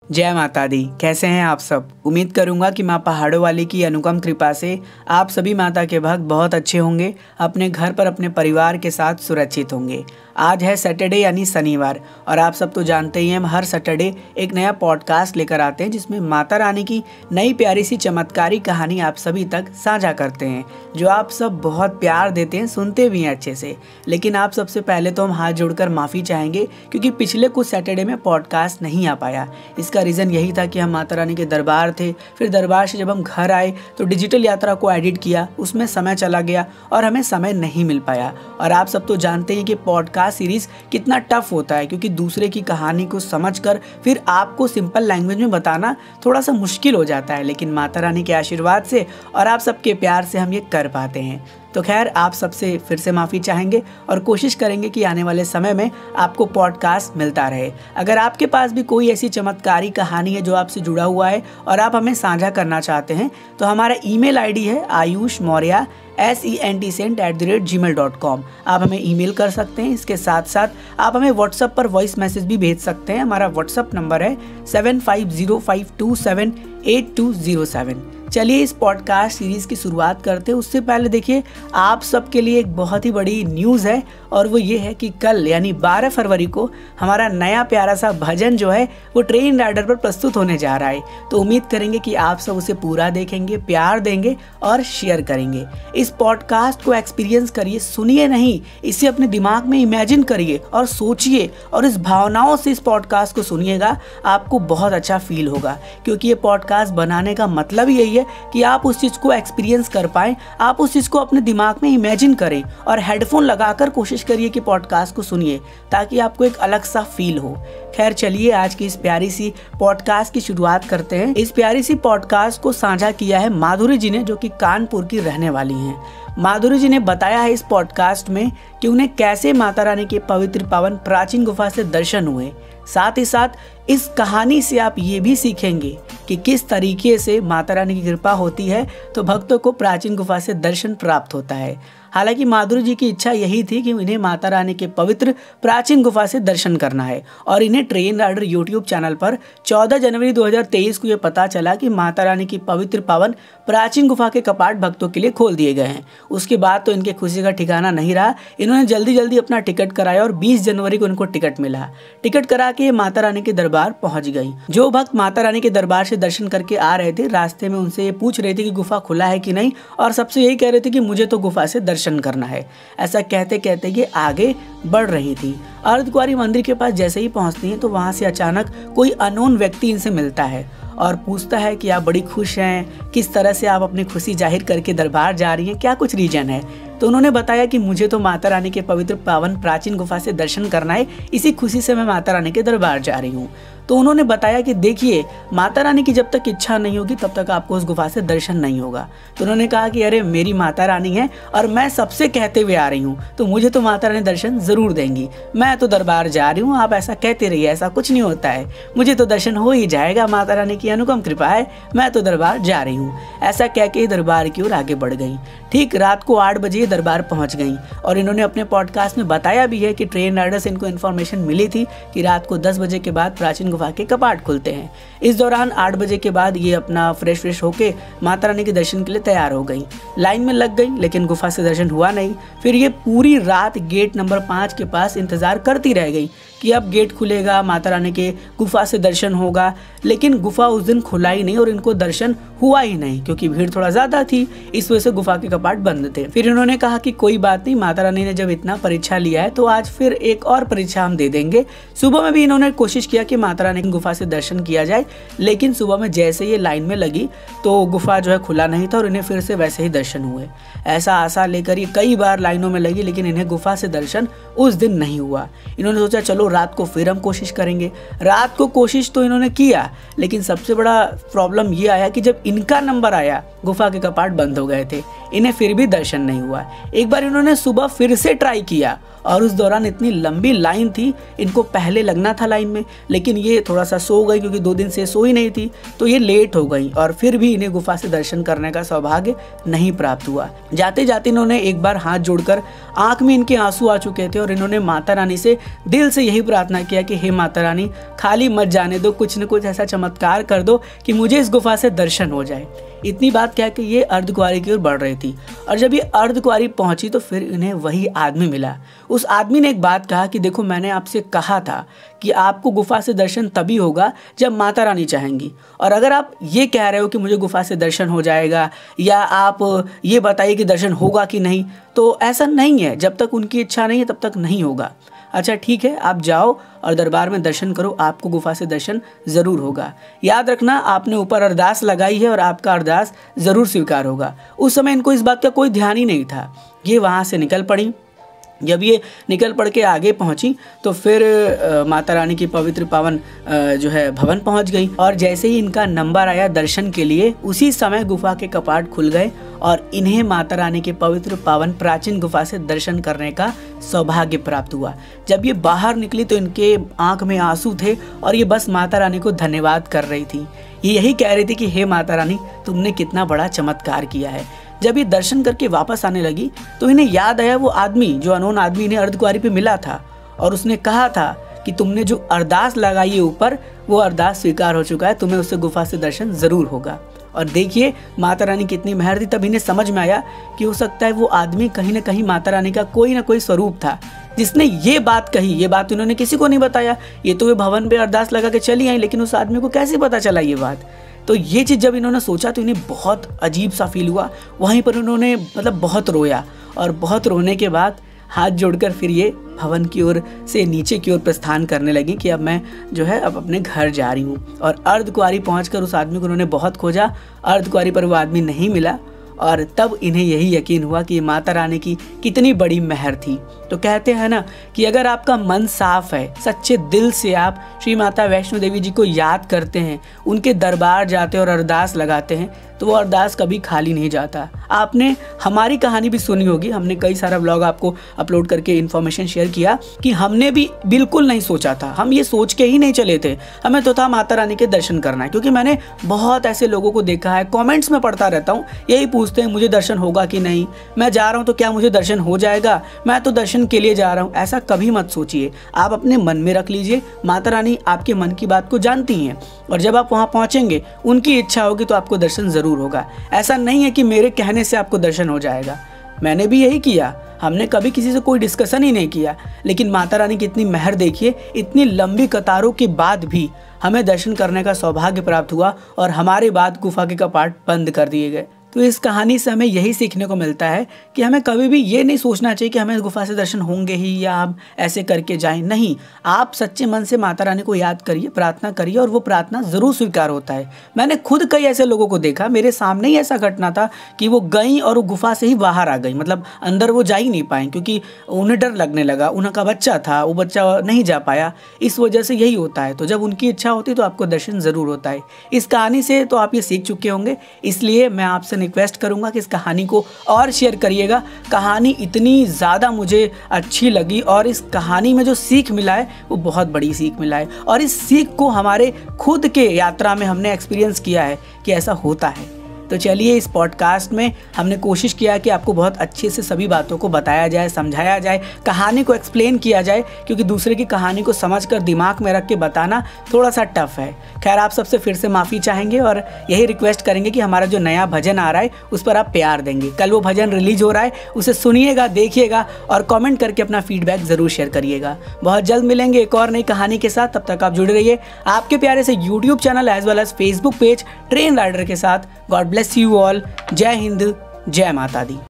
जय माता दी। कैसे हैं आप सब। उम्मीद करूंगा कि माँ पहाड़ों वाली की अनुपम कृपा से आप सभी माता के भक्त बहुत अच्छे होंगे, अपने घर पर अपने परिवार के साथ सुरक्षित होंगे। आज है सैटरडे यानी शनिवार और आप सब तो जानते ही हैं हम हर सैटरडे एक नया पॉडकास्ट लेकर आते हैं जिसमें माता रानी की नई प्यारी सी चमत्कारी कहानी आप सभी तक साझा करते हैं, जो आप सब बहुत प्यार देते हैं, सुनते भी हैं अच्छे से। लेकिन आप सबसे पहले तो हम हाथ जोड़कर माफ़ी चाहेंगे क्योंकि पिछले कुछ सैटरडे में पॉडकास्ट नहीं आ पाया। इसका रीज़न यही था कि हम माता रानी के दरबार थे, फिर दरबार से जब हम घर आए तो डिजिटल यात्रा को एडिट किया, उसमें समय चला गया और हमें समय नहीं मिल पाया। और आप सब तो जानते हैं कि पॉडकास्ट सीरीज कितना टफ होता है क्योंकि दूसरे की कहानी को समझकर फिर आपको सिंपल लैंग्वेज में बताना थोड़ा सा मुश्किल हो जाता है, लेकिन माता रानी के आशीर्वाद से और आप सबके प्यार से हम ये कर पाते हैं। तो खैर आप सबसे फिर से माफ़ी चाहेंगे और कोशिश करेंगे कि आने वाले समय में आपको पॉडकास्ट मिलता रहे। अगर आपके पास भी कोई ऐसी चमत्कारी कहानी है जो आपसे जुड़ा हुआ है और आप हमें साझा करना चाहते हैं तो हमारा ईमेल आईडी है ayushmaurya@gmail.com। आप हमें ईमेल कर सकते हैं। इसके साथ साथ आप हमें व्हाट्सएप पर वॉइस मैसेज भी भेज सकते हैं। हमारा व्हाट्सएप नंबर है 7505278207। चलिए इस पॉडकास्ट सीरीज़ की शुरुआत करते हैं। उससे पहले देखिए आप सबके लिए एक बहुत ही बड़ी न्यूज़ है और वो ये है कि कल यानी 12 फरवरी को हमारा नया प्यारा सा भजन जो है वो ट्रेन राइडर पर प्रस्तुत होने जा रहा है। तो उम्मीद करेंगे कि आप सब उसे पूरा देखेंगे, प्यार देंगे और शेयर करेंगे। इस पॉडकास्ट को एक्सपीरियंस करिए, सुनिए नहीं, इसे अपने दिमाग में इमेजिन करिए और सोचिए और इस भावनाओं से इस पॉडकास्ट को सुनिएगा। आपको बहुत अच्छा फील होगा क्योंकि ये पॉडकास्ट बनाने का मतलब यही है कि आप उस चीज को एक्सपीरियंस कर पाएं, आप उस चीज को अपने दिमाग में इमेजिन करें और हेडफोन लगाकर कोशिश करिए कि पॉडकास्ट को सुनिए ताकि आपको एक अलग सा फील हो। खैर चलिए आज की इस प्यारी सी पॉडकास्ट की शुरुआत करते हैं। इस प्यारी सी पॉडकास्ट को साझा किया है माधुरी जी ने, जो कि कानपुर की रहने वाली हैं। माधुरी जी ने बताया है इस पॉडकास्ट में कि उन्हें कैसे माता रानी के पवित्र पावन प्राचीन गुफा से दर्शन हुए। साथ ही साथ इस कहानी से आप ये भी सीखेंगे कि किस तरीके से माता रानी की कृपा होती है तो भक्तों को प्राचीन गुफा से दर्शन प्राप्त होता है। हालांकि माधुरी जी की इच्छा यही थी कि इन्हें माता रानी के पवित्र प्राचीन गुफा से दर्शन करना है और इन्हें ट्रेन राइडर यूट्यूब चैनल पर 14 जनवरी 2023 को ये पता चला कि माता रानी की पवित्र पावन प्राचीन गुफा के कपाट भक्तों के लिए खोल दिए गए हैं। उसके बाद तो इनके खुशी का ठिकाना नहीं रहा। इन्होंने जल्दी जल्दी अपना टिकट कराया और 20 जनवरी को इनको टिकट मिला। टिकट करा के माता रानी के दरबार पहुंच गई। जो भक्त माता रानी के दरबार से दर्शन करके आ रहे थे रास्ते में उनसे ये पूछ रहे थे कि गुफा खुला है कि नहीं और सबसे यही कह रहे थे कि मुझे तो गुफा से दर्शन करना है। ऐसा कहते कहते ये आगे बढ़ रही थी। अर्धकुंवारी मंदिर के पास जैसे ही पहुंचती हैं तो वहां से अचानक कोई अननोन व्यक्ति इनसे मिलता है और पूछता है कि आप बड़ी खुश हैं, किस तरह से आप अपनी खुशी जाहिर करके दरबार जा रही हैं, क्या कुछ रीजन है। तो उन्होंने बताया कि मुझे तो माता रानी के पवित्र पावन प्राचीन गुफा से दर्शन करना है, इसी खुशी से मैं माता रानी के दरबार जा रही हूँ। तो उन्होंने बताया कि देखिए माता रानी की जब तक इच्छा नहीं होगी तब तक आपको उस गुफा से दर्शन नहीं होगा। तो उन्होंने कहा कि अरे मेरी माता रानी है और मैं सबसे कहते हुए आ रही हूँ तो मुझे तो माता रानी दर्शन जरूर देंगी। मैं तो दरबार जा रही हूँ, आप ऐसा कहते रहिए, ऐसा कुछ नहीं होता है, मुझे तो दर्शन हो ही जाएगा, माता रानी की अनुपम कृपा है, मैं तो दरबार जा रही हूँ। ऐसा कह के दरबार की ओर आगे बढ़ गई। ठीक रात को 8 बजे दरबार पहुंच गई और इन्होंने अपने पॉडकास्ट में बताया भी है कि ट्रेन राइडर से इनको इन्फॉर्मेशन मिली थी कि रात को 10 बजे के बाद प्राचीन गुफा के कपाट खुलते हैं। इस दौरान 8 बजे के बाद ये अपना फ्रेश होके माता रानी के दर्शन के लिए तैयार हो गई। लाइन में लग गई लेकिन गुफा से दर्शन हुआ नहीं। फिर ये पूरी रात गेट नंबर 5 के पास इंतजार करती रह गई कि अब गेट खुलेगा, माता रानी के गुफा से दर्शन होगा, लेकिन गुफा उस दिन खुला ही नहीं और इनको दर्शन हुआ ही नहीं क्योंकि भीड़ थोड़ा ज़्यादा थी, इस वजह से गुफा के कपाट बंद थे। फिर इन्होंने कहा कि कोई बात नहीं, माता रानी ने जब इतना परीक्षा लिया है तो आज फिर एक और परीक्षा हम दे देंगे। सुबह में भी इन्होंने कोशिश किया कि माता रानी की गुफा से दर्शन किया जाए, लेकिन सुबह में जैसे ये लाइन में लगी तो गुफा जो है खुला नहीं था और इन्हें फिर से वैसे ही दर्शन हुए। ऐसा आशा लेकर ये कई बार लाइनों में लगी लेकिन इन्हें गुफा से दर्शन उस दिन नहीं हुआ। इन्होंने सोचा चलो रात को फिर हम कोशिश करेंगे। रात को कोशिश तो इन्होंने किया लेकिन सबसे बड़ा प्रॉब्लम ये आया कि जब इनका नंबर आया गुफा के कपाट बंद हो गए थे, इन्हें फिर भी दर्शन नहीं हुआ। एक बार इन्होंने सुबह फिर से ट्राई किया और उस दौरान इतनी लंबी लाइन थी, इनको पहले लगना था लाइन में, लेकिन ये थोड़ा सा सो गई क्योंकि 2 दिन से सोई नहीं थी, तो ये लेट हो गई और फिर भी इन्हें गुफा से दर्शन करने का सौभाग्य नहीं प्राप्त हुआ। जाते जाते इन्होंने एक बार हाथ जोड़कर, आंख में इनके आंसू आ चुके थे और इन्होंने माता रानी से दिल से यही यही प्रार्थना किया कि हे माता रानी, खाली मत जाने दो, कुछ न कुछ ऐसा चमत्कार कर दो कि मुझे इस गुफा से दर्शन हो जाए। इतनी बात कह के ये अर्धकुंवारी की ओर बढ़ रही थी और जब ये अर्धकुंवारी पहुंची तो फिर इन्हें वही आदमी मिला। उस आदमी ने एक बात कहा कि देखो, मैंने आपसे कहा था कि आपको गुफा से दर्शन तभी होगा जब माता रानी चाहेंगी, और अगर आप ये कह रहे हो कि मुझे गुफा से दर्शन हो जाएगा या आप ये बताइए कि दर्शन होगा कि नहीं, तो ऐसा नहीं है। जब तक उनकी इच्छा नहीं है तब तक नहीं होगा। अच्छा ठीक है, आप जाओ और दरबार में दर्शन करो, आपको गुफा से दर्शन ज़रूर होगा। याद रखना, आपने ऊपर अरदास लगाई है और आपका अरदास ज़रूर स्वीकार होगा। उस समय इनको इस बात का कोई ध्यान ही नहीं था। ये वहाँ से निकल पड़ी। जब ये निकल पड़ के आगे पहुंची तो फिर माता रानी की पवित्र पावन जो है भवन पहुंच गई, और जैसे ही इनका नंबर आया दर्शन के लिए, उसी समय गुफा के कपाट खुल गए और इन्हें माता रानी के पवित्र पावन प्राचीन गुफा से दर्शन करने का सौभाग्य प्राप्त हुआ। जब ये बाहर निकली तो इनके आंख में आंसू थे और ये बस माता रानी को धन्यवाद कर रही थी। ये यही कह रही थी कि हे माता रानी, तुमने कितना बड़ा चमत्कार किया है। जब ये दर्शन करके वापस आने लगी तो इन्हें याद आया वो आदमी, जो अनोन आदमी इन्हें अर्धकुंवारी पे मिला था, और उसने कहा था कि तुमने जो अरदास लगाई है ऊपर, वो अरदास स्वीकार हो चुका है, तुम्हें उससे गुफा से दर्शन ज़रूर होगा। और देखिए माता रानी कितनी मेहर थी। तब इन्हें समझ में आया कि हो सकता है वो आदमी कहीं ना कहीं माता रानी का कोई ना कोई स्वरूप था जिसने ये बात कही। ये बात इन्होंने किसी को नहीं बताया, ये तो वे भवन पे अरदास लगा के चली आई, लेकिन उस आदमी को कैसे पता चला ये बात। तो ये चीज़ जब इन्होंने सोचा तो इन्हें बहुत अजीब सा फील हुआ। वहीं पर उन्होंने बहुत रोया, और बहुत रोने के बाद हाथ जोड़कर फिर ये भवन की ओर से नीचे की ओर प्रस्थान करने लगी कि अब मैं जो है अब अपने घर जा रही हूँ। और अर्धकुंवारी पहुंचकर उस आदमी को उन्होंने बहुत खोजा, अर्धकुंवारी पर वो आदमी नहीं मिला, और तब इन्हें यही यकीन हुआ कि माता रानी की कितनी बड़ी मेहर थी। तो कहते हैं ना कि अगर आपका मन साफ है, सच्चे दिल से आप श्री माता वैष्णो देवी जी को याद करते हैं, उनके दरबार जाते हैं और अरदास लगाते हैं, तो वो अरदास कभी खाली नहीं जाता। आपने हमारी कहानी भी सुनी होगी, हमने कई सारा व्लॉग आपको अपलोड करके इन्फॉर्मेशन शेयर किया कि हमने भी बिल्कुल नहीं सोचा था, हम ये सोच के ही नहीं चले थे, हमें तो था माता रानी के दर्शन करना है। क्योंकि मैंने बहुत ऐसे लोगों को देखा है, कमेंट्स में पढ़ता रहता हूँ, यही पूछते हैं मुझे दर्शन होगा कि नहीं, मैं जा रहा हूँ तो क्या मुझे दर्शन हो जाएगा, मैं तो दर्शन के लिए जा रहा हूँ। ऐसा कभी मत सोचिए, आप अपने मन में रख लीजिए, माता रानी आपके मन की बात को जानती हैं, और जब आप वहाँ पहुँचेंगे, उनकी इच्छा होगी तो आपको दर्शन ज़रूर होगा। ऐसा नहीं है कि मेरे कहने से आपको दर्शन हो जाएगा। मैंने भी यही किया, हमने कभी किसी से कोई डिस्कशन ही नहीं किया, लेकिन माता रानी की इतनी मेहर देखिए, इतनी लंबी कतारों के बाद भी हमें दर्शन करने का सौभाग्य प्राप्त हुआ और हमारे बाद गुफा के कपाट बंद कर दिए गए। तो इस कहानी से हमें यही सीखने को मिलता है कि हमें कभी भी ये नहीं सोचना चाहिए कि हमें गुफा से दर्शन होंगे ही या हम ऐसे करके जाएं। नहीं, आप सच्चे मन से माता रानी को याद करिए, प्रार्थना करिए, और वो प्रार्थना ज़रूर स्वीकार होता है। मैंने खुद कई ऐसे लोगों को देखा, मेरे सामने ही ऐसा घटना था कि वो गई और वो गुफा से ही बाहर आ गई, मतलब अंदर वो जा ही नहीं पाई क्योंकि उन्हें डर लगने लगा, उनका बच्चा था, वो बच्चा नहीं जा पाया। इस वजह से यही होता है। तो जब उनकी इच्छा होती है तो आपको दर्शन ज़रूर होता है। इस कहानी से तो आप ये सीख चुके होंगे, इसलिए मैं आपसे रिक्वेस्ट करूंगा कि इस कहानी को और शेयर करिएगा। कहानी इतनी ज़्यादा मुझे अच्छी लगी और इस कहानी में जो सीख मिला है वो बहुत बड़ी सीख मिला है, और इस सीख को हमारे खुद के यात्रा में हमने एक्सपीरियंस किया है कि ऐसा होता है। तो चलिए, इस पॉडकास्ट में हमने कोशिश किया कि आपको बहुत अच्छे से सभी बातों को बताया जाए, समझाया जाए, कहानी को एक्सप्लेन किया जाए, क्योंकि दूसरे की कहानी को समझकर दिमाग में रख के बताना थोड़ा सा टफ है। खैर, आप सबसे फिर से माफ़ी चाहेंगे और यही रिक्वेस्ट करेंगे कि हमारा जो नया भजन आ रहा है उस पर आप प्यार देंगे। कल वो भजन रिलीज हो रहा है, उसे सुनिएगा, देखिएगा और कमेंट करके अपना फीडबैक ज़रूर शेयर करिएगा। बहुत जल्द मिलेंगे एक और नई कहानी के साथ, तब तक आप जुड़े रहिए आपके प्यारे से YouTube channel as well as Facebook page train rider के साथ। God bless you all. जय हिंद, जय माता दी।